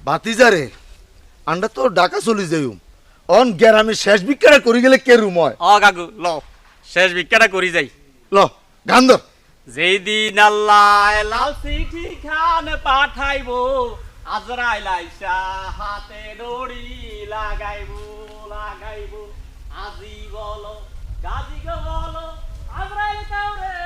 বাতিজারে আন্ডা তো ঢাকা চলে যাইম অন গ্যারামে শেষ বিক্রি করি গেলে কে রুম হয় কাকু ল শেষ ভিক্ষাটা করি যাই ল গান ধর যেই দিন আল্লাহ লাল চিঠি খান পাঠাইবো আজরাইল আইসা হাতে দড়ি লাগাইবো আজি বলো গাজি গো বলো আজরাইল কাউরে